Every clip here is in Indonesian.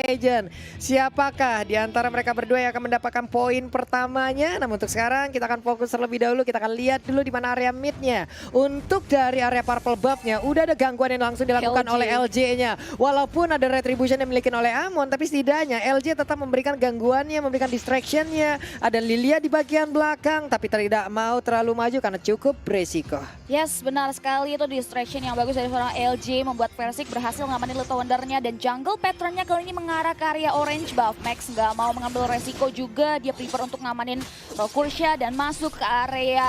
Legend. Siapakah di antara mereka berdua yang akan mendapatkan poin pertamanya? Namun untuk sekarang kita akan fokus terlebih dahulu. Kita akan lihat dulu di mana area midnya. Untuk dari area purple buff-nya, udah ada gangguan yang langsung dilakukan oleh LJ-nya. Walaupun ada retribution yang dimiliki oleh Amon, tapi setidaknya LJ tetap memberikan gangguannya, memberikan distraction-nya. Ada Lilia di bagian belakang, tapi tidak mau terlalu maju karena cukup beresiko. Yes, benar sekali, itu distraction yang bagus dari seorang LJ membuat Versik berhasil ngamanin Little Wonder-nya dan jungle pattern-nya kali ini mengarah ke area orange buff. Max nggak mau mengambil resiko juga, dia prefer untuk ngamanin Rokursha dan masuk ke area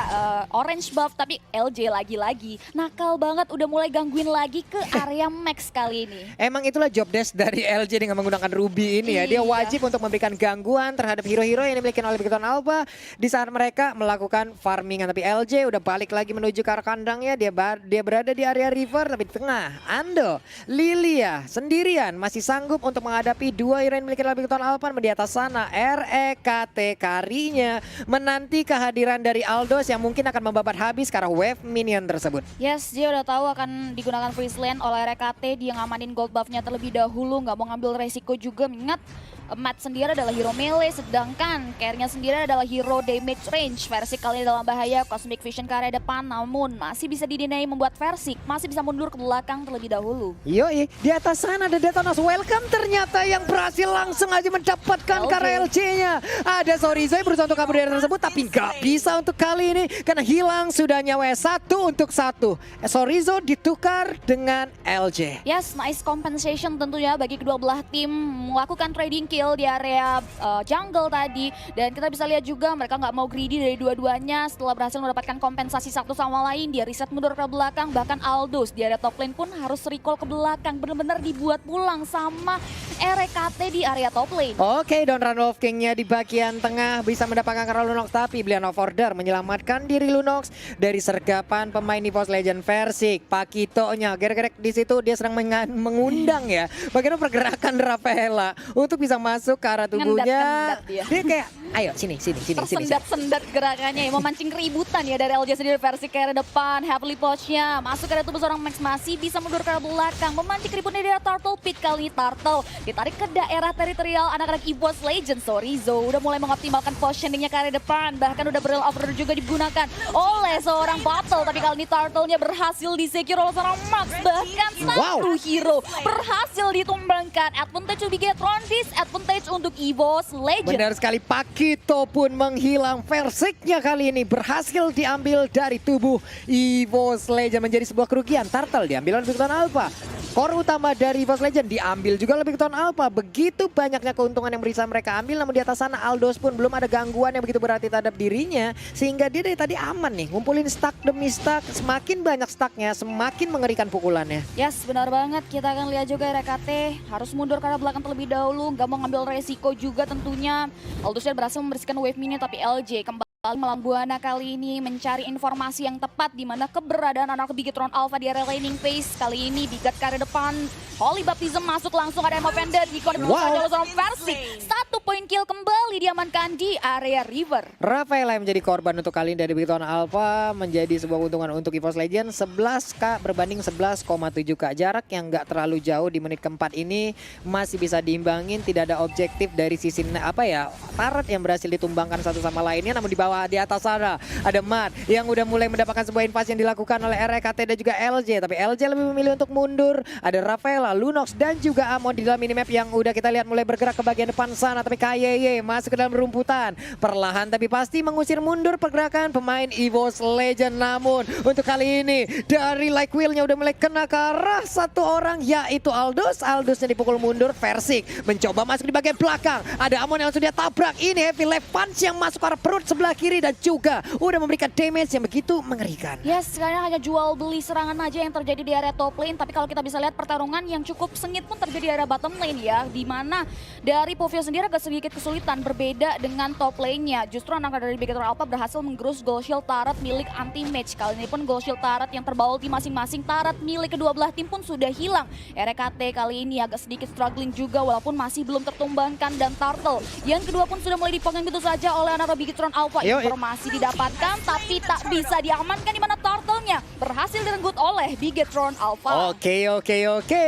orange buff. Tapi LJ lagi-lagi nakal banget, udah mulai gangguin lagi ke area Max kali ini. Emang itulah job desk dari LJ dengan menggunakan Ruby ini ya. Dia wajib untuk memberikan gangguan terhadap hero-hero yang dimiliki oleh Big Town Alpha di saat mereka melakukan farmingan. Tapi LJ udah balik lagi menuju ke arah kandangnya. Dia berada di area river, tapi di tengah Ando, Lilia sendirian masih sanggup untuk menghadapi dua hero yang dimiliki oleh Big Town Alpha. Di atas sana REKT karinya menanti kehadiran dari Aldos yang mungkin akan membabat habis karena wave minion tersebut. Yes, dia udah tahu akan digunakan freeze lane oleh RKT. Dia ngamanin gold buff-nya terlebih dahulu, nggak mau ngambil resiko juga. Mengingat Matt sendiri adalah hero melee, sedangkan carry-nya sendiri adalah hero damage range. Versik kali ini dalam bahaya, Cosmic Vision ke area depan, namun masih bisa didinai membuat Versik masih bisa mundur ke belakang terlebih dahulu. Yoi, di atas sana ada Detonas Welcome ternyata yang berhasil langsung aja mendapatkan karena LJ-nya. Ada Sorizo yang berusaha untuk kabur dari tersebut, tapi nggak bisa untuk kali ini karena hilang sudah nyawa 1 untuk 1. Sorizo ditukar dengan LJ. Yes, nice compensation tentunya bagi kedua belah tim melakukan trading kill di area jungle tadi. Dan kita bisa lihat juga mereka nggak mau greedy dari dua-duanya. Setelah berhasil mendapatkan kompensasi satu sama lain, dia reset mundur ke belakang. Bahkan Aldos di area top lane pun harus recall ke belakang. Benar-benar dibuat pulang sama RKT di area top lane. Oke, Don Randolph King-nya di bagian tengah bisa mendapatkan karena Lunox, tapi Brilliant of Order menyelamatkan diri Lunox dari sergapan pemain EVOS Legend Versik. Pakito-nya gerek-gerek di situ dia sedang mengundang ya bagaimana pergerakan Rafaela untuk bisa masuk ke arah tubuhnya. Dia kayak ayo sini. Tersendat-sendat gerakannya ya, memancing keributan ya dari LJ sendiri. Versi ke arah depan, heavily pouch-nya masuk ke arah tubuh seorang Max, masih bisa mundur ke arah belakang, memancing keributan dari Turtle Pit. Kali ini Turtle ditarik ke daerah teritorial anak-anak EVOS Legends. Sorizo udah mulai mengoptimalkan positioningnya ke arah depan, bahkan udah Brilliant of Order juga digunakan oleh seorang Battle. Tapi kali ini Turtle-nya berhasil di-secure oleh seorang Max, bahkan satu hero berhasil ditumbangkan. Advantage to be get on this, advantage untuk EVOS Legends. Benar sekali, Pakito pun menghilang. Versiknya kali ini berhasil diambil dari tubuh EVOS Legend, menjadi sebuah kerugian. Turtle diambil oleh Big Town Alpha. Core utama dari EVOS Legend diambil juga oleh Big Town Alpha. Begitu banyaknya keuntungan yang bisa mereka ambil, namun di atas sana Aldos pun belum ada gangguan yang begitu berarti terhadap dirinya. Sehingga dia dari tadi aman nih, ngumpulin stack demi stack. Semakin banyak stacknya, semakin mengerikan pukulannya. Yes, benar banget. Kita akan lihat juga RKT harus mundur ke arah belakang terlebih dahulu. Gak mau ngambil resiko juga tentunya. Aldosnya berhasil membersihkan wave minion, tapi LJ kembali malam Buana kali ini mencari informasi yang tepat di mana keberadaan anak Bigetron Alpha di area laning phase. Kali ini Bigat ke arah depan, Holy Baptism masuk langsung ada Movender di konfirmasi oleh seorang Versik. 1 poin kill kembali diamankan di area river. Rafaela yang menjadi korban untuk kali ini dari Big Town Alpha, menjadi sebuah keuntungan untuk EVOS Legend. 11k berbanding 11,7k, jarak yang nggak terlalu jauh di menit keempat ini masih bisa diimbangin. Tidak ada objektif dari sisi turret yang berhasil ditumbangkan satu sama lainnya. Namun di bawah di atas sana ada Matt yang udah mulai mendapatkan sebuah invasi yang dilakukan oleh RKT dan juga LJ, tapi LJ lebih memilih untuk mundur. Ada Rafaela, Lunox dan juga Amon di dalam minimap yang udah kita lihat mulai bergerak ke bagian depan sana, tapi KYY masuk ke dalam rumputan perlahan tapi pasti mengusir mundur pergerakan pemain EVOS Legend. Namun untuk kali ini dari Like Wheel-nya udah mulai kena ke arah satu orang, yaitu Aldos. Aldosnya dipukul mundur. Versik mencoba masuk di bagian belakang, ada Amon yang langsung dia tabrak. Ini heavy left punch yang masuk ke arah perut sebelah kiri dan juga udah memberikan damage yang begitu mengerikan. Yes, sekarang hanya jual beli serangan aja yang terjadi di area top lane, tapi kalau kita bisa lihat pertarungan yang cukup sengit pun terjadi di area bottom lane ya, di mana dari Povio sendiri agak sedikit kesulitan berbeda dengan top lane-nya. Justru anak dari Bigetron Alpha berhasil menggerus gold shield turret milik anti-match. Kali ini pun gold shield turret yang terbawa di masing-masing turret milik kedua belah tim pun sudah hilang. RKT kali ini agak sedikit struggling juga walaupun masih belum tertumbangkan, dan Turtle yang kedua pun sudah mulai dipanggang gitu saja oleh anak Bigetron Alpha. Informasi didapatkan tapi tak bisa diamankan di mana Turtle Turtle-nya berhasil direnggut oleh Bigetron Alpha. Oke.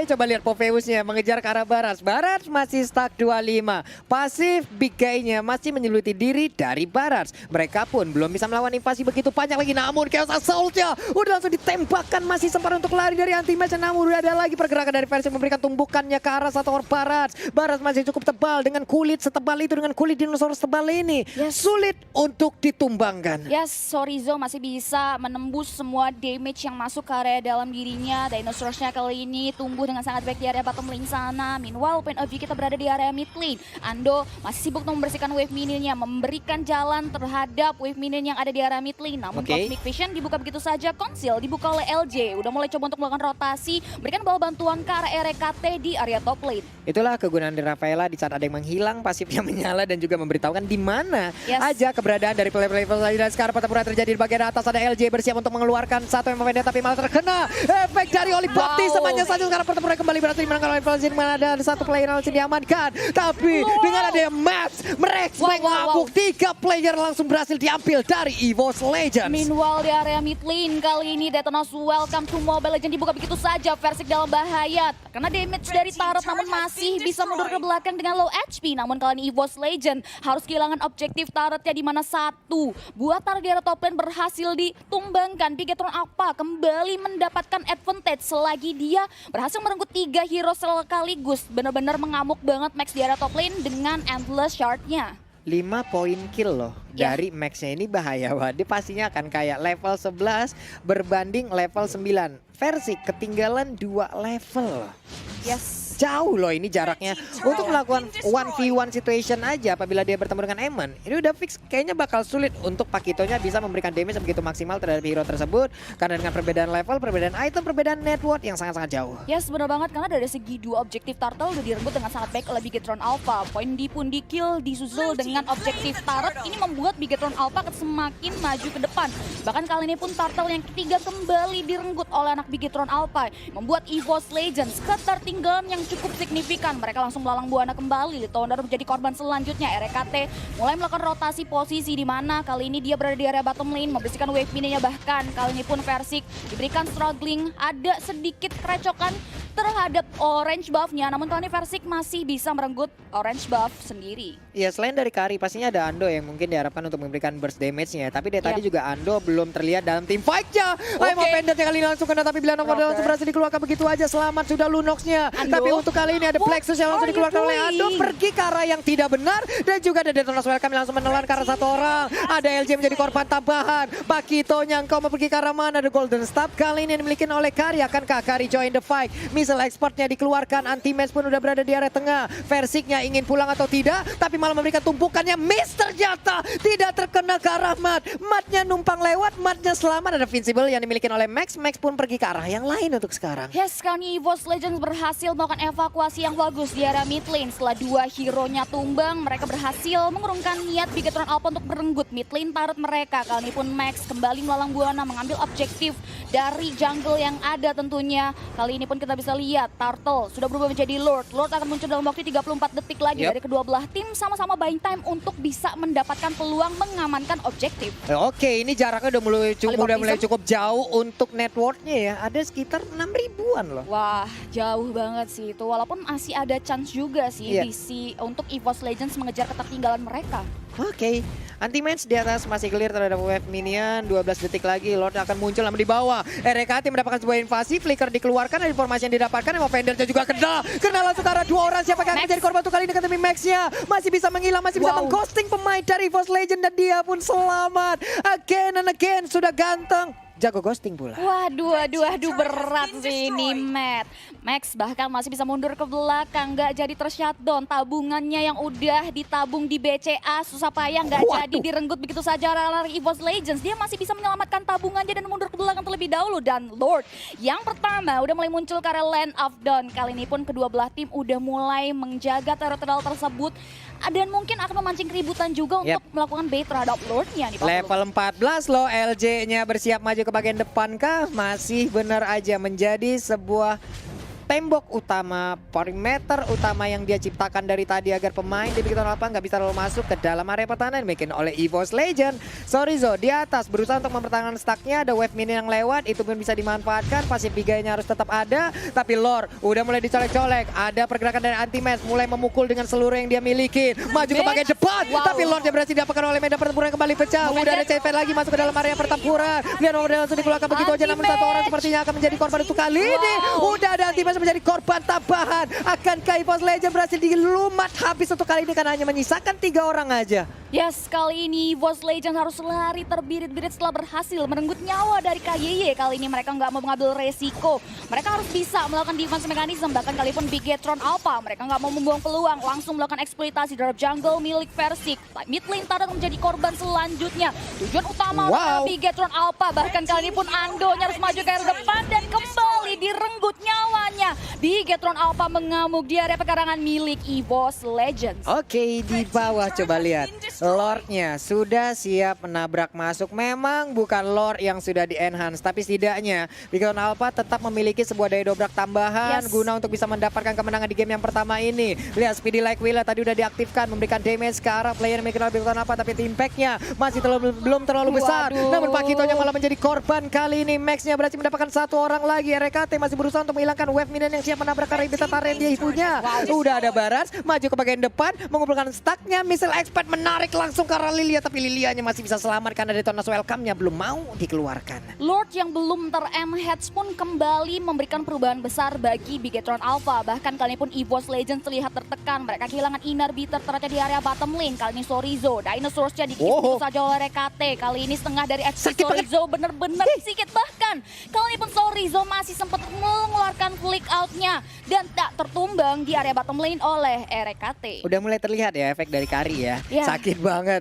Coba lihat Popheusnya mengejar ke arah Barats. Barats masih stuck 25. Pasif Big Guy-nya masih menyeluti diri dari Barats. Mereka pun belum bisa melawan invasi begitu banyak lagi. Namun Chaos Assault-nya udah langsung ditembakkan. Masih sempat untuk lari dari anti-match. Namun udah ada lagi pergerakan dari versi memberikan tumbukannya ke arah satu orang Barats. Barats masih cukup tebal dengan kulit setebal itu. Dengan kulit dinosaurus tebal ini. Sulit untuk ditumbangkan. Yes, Sorizo masih bisa menembus semua damage yang masuk ke area dalam dirinya. Dinosaurusnya kali ini tumbuh dengan sangat baik di area bottom lane sana. Meanwhile, point of view kita berada di area mid lane. Ando masih sibuk untuk membersihkan wave minionnya, memberikan jalan terhadap wave minion yang ada di area mid lane. Namun Cosmic Vision dibuka begitu saja, Conceal dibuka oleh LJ. Udah mulai coba untuk melakukan rotasi, berikan bawah bantuan ke arah RKT di area top lane. Itulah kegunaan dari Rafaela di saat ada yang menghilang, pasifnya menyala dan juga memberitahukan di mana aja keberadaan dari player-player dan sekarang pertempuran terjadi di bagian atas. Ada LJ bersiap untuk mengeluarkan satu yang memendek tapi malah terkena efek dari Oli Baptisemanya saja. Sekarang pertempuran kembali berhasil dimenangkan oleh Valzin, mana ada satu player yang langsung diamankan. Tapi dengan adanya Max mengamuk, 3 player langsung berhasil diambil dari EVOS Legends. Meanwhile di area mid lane kali ini Detonos Welcome to Mobile Legends dibuka begitu saja. Versik dalam bahaya karena damage dari turret namun masih bisa mundur ke belakang dengan low HP. Namun kali ini EVOS Legends harus kehilangan objektif turretnya di mana satu buat turret di area top lane berhasil ditumbangkan. Bigetron Alpha kembali mendapatkan advantage selagi dia berhasil merenggut 3 hero sekaligus. Benar-benar mengamuk banget Max di area top lane dengan endless shard-nya. 5 poin kill loh dari Max-nya, ini bahaya banget. Dia pastinya akan kayak level 11 berbanding level 9. Versi ketinggalan 2 level. Yes. Jauh loh ini jaraknya untuk melakukan 1v1 situation aja apabila dia bertemu dengan Eman. Ini udah fix kayaknya bakal sulit untuk Pakitonya bisa memberikan damage begitu maksimal terhadap hero tersebut. Karena dengan perbedaan level, perbedaan item, perbedaan network yang sangat-sangat jauh. Yes, benar banget karena dari segi 2 objektif turtle udah direnggut dengan sangat baik oleh Bigetron Alpha. Poin D pun di kill disusul dengan objektif turret. Ini membuat Bigetron Alpha semakin maju ke depan. Bahkan kali ini pun turtle yang ketiga kembali direnggut oleh anak Bigetron Alpha. Membuat EVOS Legends ketertinggalan yang cukup signifikan. Mereka langsung melalang buana kembali. Litounder menjadi korban selanjutnya. RKT mulai melakukan rotasi posisi di mana kali ini dia berada di area bottom lane membersihkan wave mininya. Bahkan kali ini pun Versik diberikan struggling, ada sedikit kerecokan terhadap orange buff-nya. Namun kali ini Versik masih bisa merenggut orange buff sendiri. Ya selain dari Kari pastinya ada Ando yang mungkin diharapkan untuk memberikan burst damage-nya. Tapi dari tadi juga Ando belum terlihat dalam tim fight-nya. Mau pendant yang kali ini langsung kena tapi bila nomor langsung berhasil dikeluarkan begitu aja. Selamat sudah Lunox-nya. Tapi untuk kali ini ada Plexus yang langsung dikeluarkan oleh Ando. Pergi ke arah yang tidak benar. Dan juga ada Detonos Welcome yang langsung menelan ke arah satu orang. Ada LJ menjadi korban tambahan. Pakitonya engkau mau pergi ke arah mana? Ada Golden Stab kali ini yang dimiliki oleh Kari. Akankah Kari join the fight? Missile exportnya dikeluarkan. Anti-match pun udah berada di area tengah. Versiknya ingin pulang atau tidak. Tapi malah memberikan tumpukannya. Miss ternyata tidak terkena ke arah Mat. Matnya numpang lewat. Matnya selamat. Ada Invincible yang dimiliki oleh Max. Max pun pergi ke arah yang lain untuk sekarang. Yes, kali ini EVOS Legends berhasil melakukan evakuasi yang bagus di area mid lane. Setelah 2 hero-nya tumbang, mereka berhasil mengurungkan niat Bigetron Alpha untuk merenggut mid lane turret mereka. Kali ini pun Max kembali melalang buana mengambil objektif dari jungle yang ada tentunya. Kali ini pun kita bisa lihat Turtle sudah berubah menjadi Lord. Lord akan muncul dalam waktu 34 detik lagi dari kedua belah tim. Sama-sama buying time untuk bisa mendapatkan peluang mengamankan objektif. Oke, ini jaraknya udah mulai cukup jauh untuk networknya ya. Ada sekitar 6 ribuan loh. Wah, jauh banget sih itu. Walaupun masih ada chance juga sih untuk EVOS Legends mengejar ketertinggalan mereka. Oke, anti-match di atas masih clear terhadap wave minion. 12 detik lagi Lord akan muncul namun di bawah. RKT mendapatkan sebuah invasi, Flicker dikeluarkan, ada informasi yang didapatkan, Emo Fendernya juga kena langsung ke arah 2 orang. Siapa yang akan menjadi korban untuk kali ini ketemu Max-nya. Masih bisa menghilang, masih bisa mengghosting pemain dari EVOS Legends dan dia pun selamat. Again and again, sudah ganteng. Jago ghosting pula. Waduh, berat sih ini Matt. Max bahkan masih bisa mundur ke belakang, nggak jadi tershutdown. Tabungannya yang udah ditabung di BCA susah payah nggak jadi direnggut begitu saja oleh EVOS Legends. Dia masih bisa menyelamatkan tabungannya dan mundur ke belakang terlebih dahulu. Dan Lord yang pertama udah mulai muncul ke arah Land of Dawn. Kali ini pun kedua belah tim udah mulai menjaga teritorial tersebut. Dan mungkin akan memancing keributan juga untuk melakukan bait terhadap Lord-nya. Level 14 loh, LJ-nya bersiap maju ke bagian depan kah? Masih benar aja menjadi sebuah tembok utama, perimeter utama yang dia ciptakan dari tadi agar pemain di Bigetron Alpha nggak bisa lalu masuk ke dalam area pertahanan dibikin oleh EVOS Legend. Sorizo di atas berusaha untuk mempertahankan stacknya, ada wave minion yang lewat, itu pun bisa dimanfaatkan, pasif biganya harus tetap ada, tapi Lord udah mulai dicolek-colek, ada pergerakan dari Anti-Match mulai memukul dengan seluruh yang dia miliki, maju ke bagian depan, tapi Lord yang berhasil didapatkan oleh medan pertempuran kembali pecah, udah ada CV lagi masuk ke dalam area pertempuran, lihat model langsung dikeluarkan begitu aja, namun satu orang sepertinya akan menjadi korban untuk kali ini, udah ada Anti-Match menjadi korban tambahan. Akankah EVOS Legend berhasil dilumat habis untuk kali ini karena hanya menyisakan 3 orang aja? Yes, kali ini EVOS Legend harus lari terbirit-birit setelah berhasil merenggut nyawa dari KYY. Kali ini mereka nggak mau mengambil resiko. Mereka harus bisa melakukan defense mechanism, bahkan kali pun Bigetron Alpha. Mereka nggak mau membuang peluang, langsung melakukan eksploitasi terhadap jungle milik Versik. Mid lane Tarot menjadi korban selanjutnya. Tujuan utama adalah Bigetron Alpha, bahkan kali ini pun Ando harus maju ke arah depan dan kembali direnggut nyawanya. Bigetron Alpha mengamuk di area pekarangan milik EVOS Legends. Oke, di bawah coba lihat. Lordnya sudah siap menabrak masuk. Memang bukan Lord yang sudah di-enhance, tapi setidaknya Bigetron Alpha tetap memiliki sebuah daya dobrak tambahan guna untuk bisa mendapatkan kemenangan di game yang pertama ini. Lihat Speedy Like Willa tadi udah diaktifkan, memberikan damage ke arah player Bigetron Alpha, tapi impact-nya masih belum terlalu besar. Namun Pakitonya malah menjadi korban kali ini. Max-nya berhasil mendapatkan 1 orang lagi. RKT masih berusaha untuk menghilangkan wave minion yang siap menabrak arah Bigetron dia punya. Udah ada Baras, maju ke bagian depan, mengumpulkan stacknya. Missile Expert menarik langsung ke arah Lilia, tapi Lilianya masih bisa selamat karena Detonas welcome-nya belum mau dikeluarkan. Lord yang belum ter-M-Heads pun kembali memberikan perubahan besar bagi Bigetron Alpha. Bahkan kali ini pun EVOS Legends terlihat tertekan. Mereka kehilangan Inner Beater ternyata di area bottom lane. Kali ini Sorizo, Dinosaurs-nya dikikis saja oleh RKT. Kali ini setengah dari HP Sorizo bener-bener sikit, bahkan kali ini pun Sorizo masih sempat mengeluarkan flick out-nya dan tak tertumbang di area bottom lane oleh RKT. Udah mulai terlihat ya efek dari Kari ya. Sakit banget.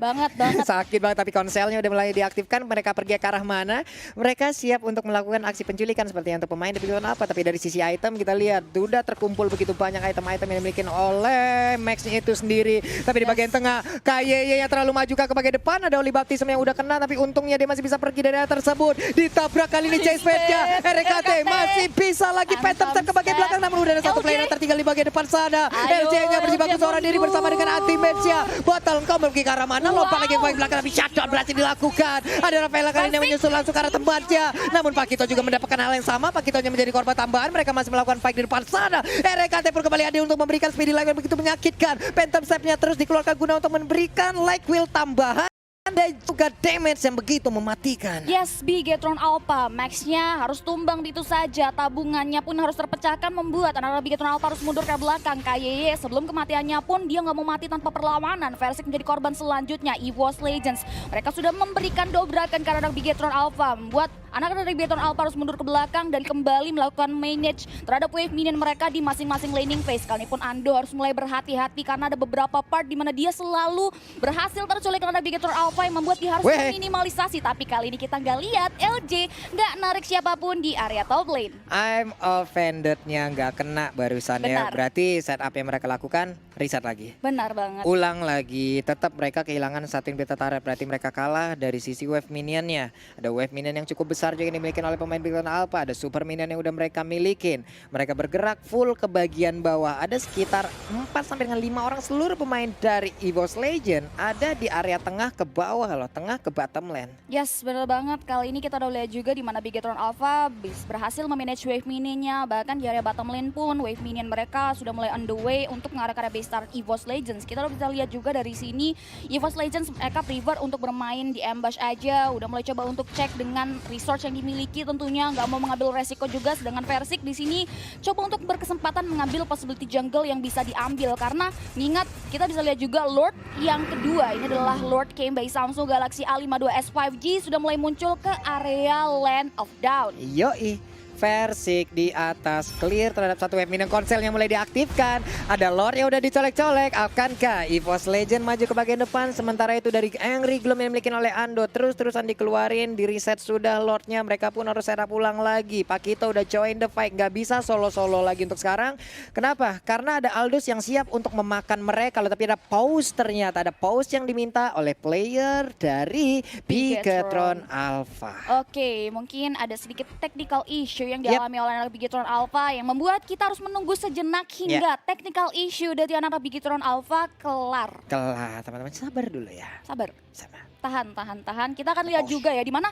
Sakit banget, tapi konselnya udah mulai diaktifkan. Mereka pergi ke arah mana? Mereka siap untuk melakukan aksi penculikan seperti yang untuk pemain di Bigetron Alpha. Tapi dari sisi item kita lihat sudah terkumpul begitu banyak item-item yang dimiliki oleh Max-nya itu sendiri. Tapi di bagian tengah KYY yang terlalu maju ke bagian depan, ada Oli Baptism yang udah kena, tapi untungnya dia masih bisa pergi dari area tersebut. Ditabrak kali ini Chase Page-nya. RKT masih bisa lagi phantom step ke bagian belakang, namun udah ada satu player yang tertinggal di bagian depan sana. LJ-nya berjibaku seorang diri bersama dengan Anti-Match-nya. Batal kau pergi ke arah mana? Lompat lagi ke bagian belakang, tapi shutdown berhasil dilakukan. Ada Rafaela kali ini yang menyusul langsung ke arah tempatnya. Namun Pakito juga mendapatkan hal yang sama. Pakitonya menjadi korban tambahan. Mereka masih melakukan fight di depan sana. RKT pun kembali hadir untuk memberikan speedy line yang begitu menyakitkan. Phantom step-nya terus dikeluarkan guna untuk memberikan like wheel tambahan. Dan juga damage yang begitu mematikan. Yes, Bigetron Alpha, Max-nya harus tumbang begitu saja. Tabungannya pun harus terpecahkan, membuat anak-anak Bigetron Alpha harus mundur ke belakang. KYY sebelum kematiannya pun dia nggak mau mati tanpa perlawanan. Versik menjadi korban selanjutnya, EVOS Legends. Mereka sudah memberikan dobrakan ke anak Bigetron Alpha, membuat anak-anak Bigetron Alpha harus mundur ke belakang dan kembali melakukan manage terhadap wave minion mereka di masing-masing laning phase. Kali ini pun Ando harus mulai berhati-hati karena ada beberapa part di mana dia selalu berhasil terculik anak Bigetron Alpha yang membuat dia harus meminimalisasi. Tapi kali ini kita nggak lihat LJ nggak narik siapapun di area top lane. I'm offended-nya nggak kena barusan ya. Berarti setup yang mereka lakukan reset lagi. Benar banget. Ulang lagi. Tetap mereka kehilangan satu beta turret. Berarti mereka kalah dari sisi wave minionnya. Ada wave minion yang cukup besar juga yang dimiliki oleh pemain Bigetron Alpha. Ada super minion yang udah mereka milikin. Mereka bergerak full ke bagian bawah. Ada sekitar 4 sampai dengan 5 orang seluruh pemain dari EVOS Legend ada di area tengah ke bawah loh, tengah ke bottom lane. Yes, benar banget. Kali ini kita udah lihat juga di mana Bigetron Alpha berhasil memanage wave minionnya. Bahkan di area bottom lane pun wave minion mereka sudah mulai on the way untuk mengarah ke area base start EVOS Legends. Kita udah bisa lihat juga dari sini EVOS Legends mereka prefer untuk bermain di ambush aja. Udah mulai coba untuk cek dengan resource yang dimiliki, tentunya nggak mau mengambil resiko juga. Sedangkan Versik di sini coba untuk berkesempatan mengambil possibility jungle yang bisa diambil, karena mengingat kita bisa lihat juga Lord yang kedua ini adalah Lord came by Samsung Galaxy A52s 5G sudah mulai muncul ke area Land of Dawn. Yoi. Versik di atas, clear terhadap satu wave minion, konselnya mulai diaktifkan. Ada Lord yang udah dicolek-colek. Akankah EVOS Legend maju ke bagian depan? Sementara itu dari Angry Gloom yang dimiliki oleh Ando terus-terusan dikeluarin, di reset sudah Lordnya. Mereka pun harus setup ulang lagi. Pakito udah join the fight, nggak bisa solo-solo lagi untuk sekarang. Kenapa? Karena ada Aldous yang siap untuk memakan mereka. Tapi ada pause, ternyata ada pause yang diminta oleh player dari Bigetron Alpha. Oke, mungkin ada sedikit technical issue yang dialami oleh anak Bigetron Alpha yang membuat kita harus menunggu sejenak hingga technical issue dari anak Bigetron Alpha kelar. Kelar, teman-teman, sabar dulu ya. Sabar. Sabar. Tahan. Kita akan lihat juga ya di mana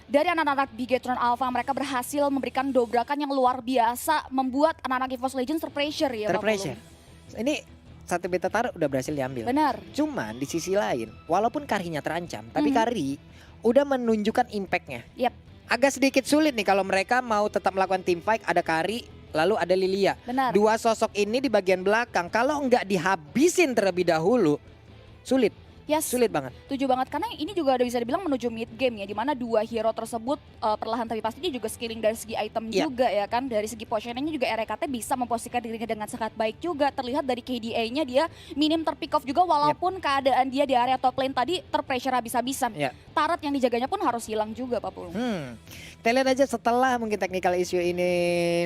dari anak-anak Bigetron Alpha mereka berhasil memberikan dobrakan yang luar biasa membuat anak-anak EVOS Legends terpressure ya. Terpressure. Ini satu beta tar udah berhasil diambil. Benar. Cuman di sisi lain, walaupun Karinya terancam, tapi Kari udah menunjukkan impactnya. Yap. Agak sedikit sulit nih kalau mereka mau tetap melakukan team fight, ada Kari, lalu ada Lilia. Benar. Dua sosok ini di bagian belakang, kalau nggak dihabisin terlebih dahulu, sulit. Yes, Sulit banget. setuju banget karena ini juga udah bisa dibilang menuju mid game ya, di mana dua hero tersebut perlahan tapi pasti dia juga scaling dari segi item juga ya kan, dari segi positioningnya juga RKT bisa memposisikan dirinya dengan sangat baik juga, terlihat dari KDA-nya dia minim terpick off juga walaupun keadaan dia di area top lane tadi terpressure habis-habisan. Turret yang dijaganya pun harus hilang juga Pak Pulung. Kita lihat aja setelah mungkin technical issue ini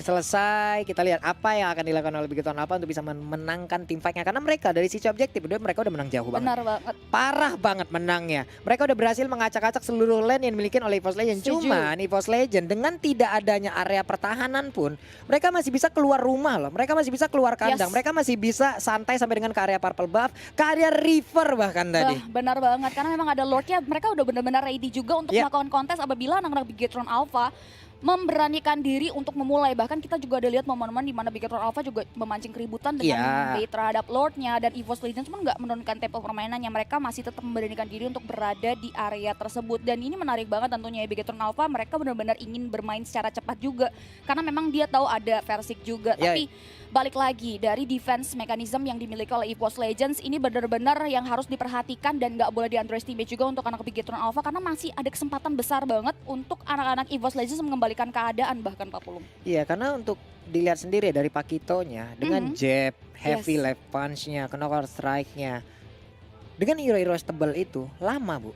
selesai, kita lihat apa yang akan dilakukan oleh Bigetron Alpha untuk bisa menangkan tim fight-nya, karena mereka dari sisi objektif mereka udah menang jauh banget. Benar banget. Parah banget menangnya. Mereka udah berhasil mengacak-acak seluruh lane yang dimiliki oleh EVOS Legends. Cuman EVOS Legends dengan tidak adanya area pertahanan pun, mereka masih bisa keluar rumah loh. Mereka masih bisa keluar kandang. Mereka masih bisa santai sampai dengan ke area purple buff, ke area river bahkan tadi. Benar banget, karena memang ada Lordnya, mereka udah benar-benar ready juga untuk melakukan kontes apabila anak-anak Bigetron Alpha memberanikan diri untuk memulai. Bahkan kita juga ada lihat momen-momen di mana Bigetron Alpha juga memancing keributan dengan bait terhadap Lordnya, dan EVOS Legends pun nggak menurunkan tempo permainannya. Mereka masih tetap memberanikan diri untuk berada di area tersebut, dan ini menarik banget tentunya ya. Bigetron Alpha mereka benar-benar ingin bermain secara cepat juga karena memang dia tahu ada Versik juga. Tapi balik lagi dari defense mechanism yang dimiliki oleh EVOS Legends ini benar-benar yang harus diperhatikan dan nggak boleh di-underestimate juga untuk anak Bigetron Alpha, karena masih ada kesempatan besar banget untuk anak-anak EVOS Legends mengembalikan keadaan bahkan Pak Pulung. Iya, karena untuk dilihat sendiri dari Pakitonya dengan jab, heavy left punch-nya, knock-out strike-nya, dengan hero-hero tebal itu lama Bu.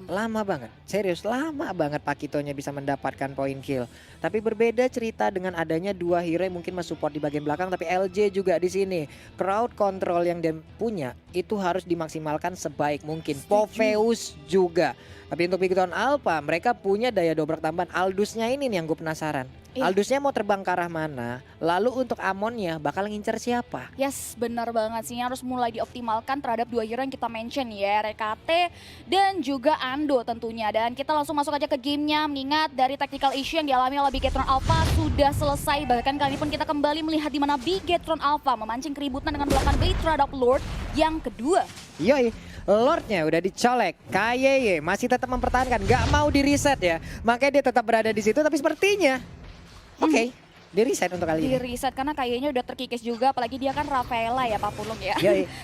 Lama banget, serius lama banget Pakitonya bisa mendapatkan poin kill. Tapi berbeda cerita dengan adanya dua hero yang mungkin mensupport di bagian belakang, tapi LJ juga di sini. Crowd control yang dia punya itu harus dimaksimalkan sebaik mungkin. Popheus juga. Tapi untuk Bigetron Alpha mereka punya daya dobrak tambahan. Aldusnya ini nih yang gue penasaran. Aldusnya mau terbang ke arah mana? Lalu untuk Amonnya bakal ngincer siapa? Yes, benar banget sih, harus mulai dioptimalkan terhadap dua hero yang kita mention ya, RKT dan juga Ando tentunya. Dan kita langsung masuk aja ke gamenya, mengingat dari tactical issue yang dialami oleh Bigetron Alpha sudah selesai. Bahkan kali ini pun kita kembali melihat di mana Bigetron Alpha memancing keributan dengan melakukan bait terhadap Lord yang kedua. Yoi, Lordnya udah dicolek, KYY masih tetap mempertahankan, gak mau di reset ya. Makanya dia tetap berada di situ, tapi sepertinya Oke, di reset untuk kali ini. Di reset karena kayaknya udah terkikis juga, apalagi dia kan Rafaela ya Pak Pulung ya.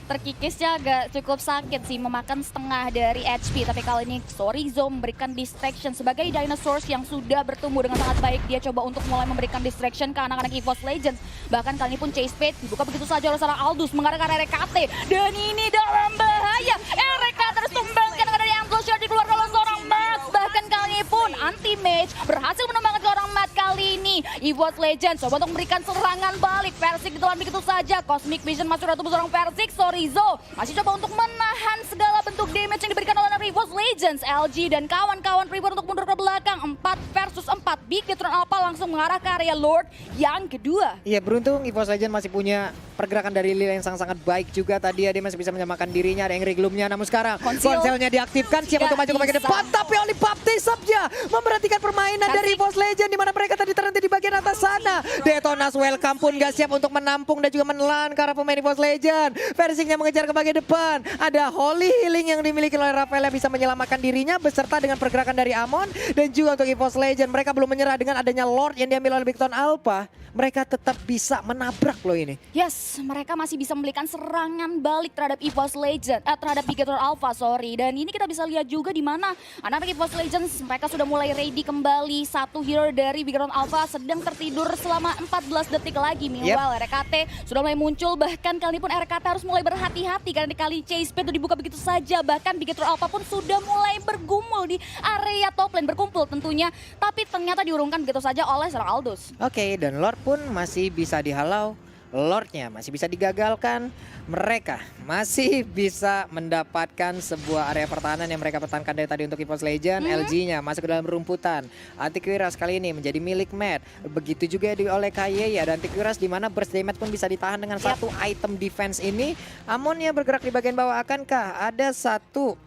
Terkikisnya agak cukup sakit sih, memakan setengah dari HP. Tapi kali ini Sorizo memberikan distraction sebagai dinosaurs yang sudah bertumbuh dengan sangat baik. Dia coba untuk mulai memberikan distraction ke anak-anak EVOS Legends. Bahkan kali ini pun Chase Pit dibuka begitu saja oleh seorang Aldous mengarah ke arah RKT. Dan ini dalam bahaya. RKT terus tumbangkan dengan dari Amplosure dikeluarkan oleh seorang Matt. Bahkan kali ini pun anti-mage berhasil menembakkan seorang Matt kali ini. EVOS Legends coba untuk memberikan serangan balik. Versik ditelan begitu saja. Cosmic Vision masuk dari tubuh seorang Versik. Sorizo masih coba untuk menahan segala bentuk damage yang diberikan oleh EVOS Legends. LG dan kawan-kawan prepare untuk mundur ke belakang. 4 versus 4. Bigetron Alpha langsung mengarah ke area Lord yang kedua. Iya, beruntung EVOS Legends masih punya pergerakan dari Lil yang sangat baik juga tadi. Dia masih bisa menyamakan dirinya. Ada Angry Gloom-nya, namun sekarang konselnya diaktifkan, siap untuk maju ke bagian depan. Tapi Oli Baptist saja memperhatikan permainan dari EVOS Legends, di mana mereka tadi terhenti di bagian atas sana. Detonas welcome pun gak siap untuk menampung dan juga menelan ke arah pemain EVOS Legends. Versiknya mengejar ke bagian depan. Ada Holy Healing yang dimiliki oleh Rafael yang bisa menyelamatkan dirinya beserta dengan pergerakan dari Amon. Dan juga untuk EVOS Legends, mereka belum menyerah dengan adanya Lord yang diambil oleh Bigetron Alpha. Mereka tetap bisa menabrak loh ini. Yes, mereka masih bisa memberikan serangan balik terhadap EVOS Legends, terhadap Bigetron Alpha, sorry. Dan ini kita bisa lihat juga di mana anak-anak EVOS Legends mereka sudah mulai ready kembali. Satu hero dari Bigetron Alpha sedang tertidur selama 14 detik lagi. Meanwhile RKT sudah mulai muncul, bahkan kali ini pun RKT harus mulai berhati-hati karena kali Chase Pit itu dibuka begitu saja. Bahkan Bigetron Alpha pun sudah mulai bergumul di area top lane, berkumpul tentunya. Tapi ternyata diurungkan begitu saja oleh seorang Aldous. Oke, dan Lord pun masih bisa dihalau Lordnya masih bisa digagalkan. Mereka masih bisa mendapatkan sebuah area pertahanan yang mereka pertahankan dari tadi untuk EVOS Legend. LG-nya masuk ke dalam rumputan. Antiquiras kali ini menjadi milik Matt. Begitu juga oleh Kayeya dan Antiquiras di mana burst damage pun bisa ditahan dengan satu item defense ini. Amonnya bergerak di bagian bawah. Akankah ada satu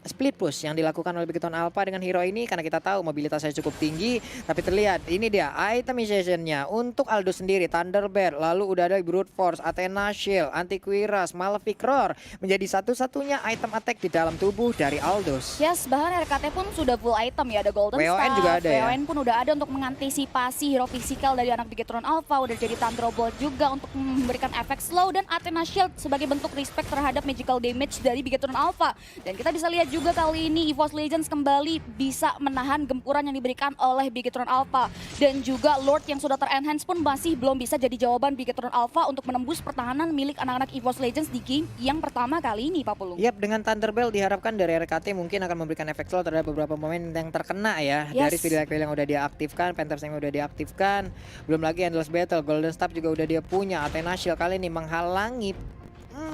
split push yang dilakukan oleh Bigetron Alpha dengan hero ini, karena kita tahu mobilitasnya cukup tinggi, tapi terlihat ini dia itemization-nya untuk Aldo sendiri, Thunderbird, lalu udah ada Brute Force, Athena Shield, Antiquiras, Malefic Roar menjadi satu-satunya item attack di dalam tubuh dari Aldos. Yes, bahkan RKT pun sudah full item ya, ada Golden WON Staff, juga ada ya. WON pun udah ada untuk mengantisipasi hero fisikal dari anak Bigetron Alpha, udah jadi Thunderbolt juga untuk memberikan efek slow, dan Athena Shield sebagai bentuk respect terhadap magical damage dari Bigetron Alpha. Dan kita bisa lihat juga kali ini EVOS Legends kembali bisa menahan gempuran yang diberikan oleh Bigetron Alpha. Dan juga Lord yang sudah ter-enhance pun masih belum bisa jadi jawaban Bigetron Alpha untuk menembus pertahanan milik anak-anak EVOS Legends di game yang pertama kali ini, Pak Pulung. Yap, dengan Thunderbell diharapkan dari RKT mungkin akan memberikan efek slow terhadap beberapa pemain yang terkena ya. Dari Speedy Like yang udah diaktifkan, Panthers yang udah diaktifkan, belum lagi Endless Battle, Golden Staff juga udah dia punya. Athena Shield kali ini menghalangi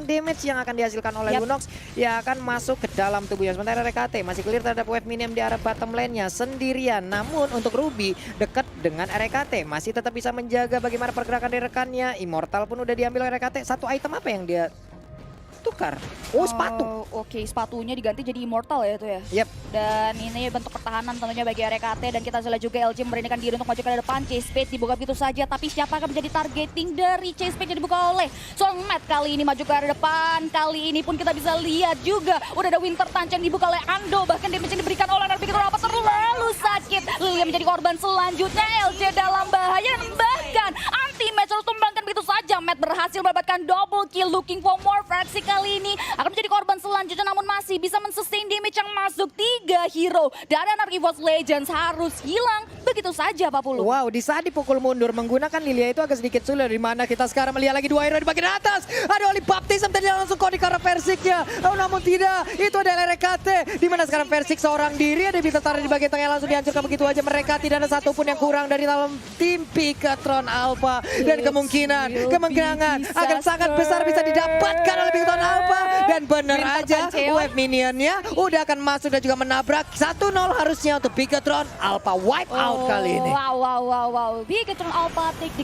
damage yang akan dihasilkan oleh Lunox yang akan masuk ke dalam tubuhnya. Sementara RKT masih clear terhadap wave minion di arah bottom lane-nya sendirian. Namun untuk Ruby dekat dengan RKT masih tetap bisa menjaga bagaimana pergerakan dari rekannya. Immortal pun udah diambil oleh RKT. Satu item apa yang dia tukar? Oh, sepatu. Oke, sepatunya diganti jadi Immortal ya itu ya. Yep. Dan ini bentuk pertahanan tentunya bagi RKT, dan kita lihat juga LG memberanikan diri untuk maju ke depan. Chase Page dibuka begitu saja, tapi siapa akan menjadi targeting dari Chase Page yang dibuka oleh seorang Matt kali ini maju ke arah depan. Kali ini pun kita bisa lihat juga udah ada Winter Touch yang dibuka oleh Ando, bahkan damage yang diberikan oleh Bigetron Alpha terlalu sakit. Lilia menjadi korban selanjutnya, LG dalam bahaya, dan bahkan anti-match harus tumbangkan begitu saja. Matt berhasil mendapatkan double kill, looking for more. Versi kali ini akan menjadi korban selanjutnya, namun masih bisa men-sustain damage yang masuk. 3 hero dari anak EVOS Legends harus hilang begitu saja, Pak Pulu. Wow, di saat dipukul mundur menggunakan Lilia itu agak sedikit sulit, di mana kita sekarang melihat lagi 2 hero di bagian atas. Ada Oli Baptism tadi langsung kode ke arah Versiknya. Oh, namun tidak, itu adalah RKT. Di mana sekarang Versik seorang diri ada bisa taruh di bagian tengah, langsung dihancurkan begitu aja. Mereka tidak ada satupun yang kurang dari dalam tim Bigetron Alpha, dan kemungkinan akan sangat besar bisa didapatkan oleh Bigetron Alpha. Dan bener aja wave minionnya udah akan masuk dan juga menabrak. 1-0 harusnya untuk Bigetron Alpha wipe out kali ini. Wow. Bigetron Alpha take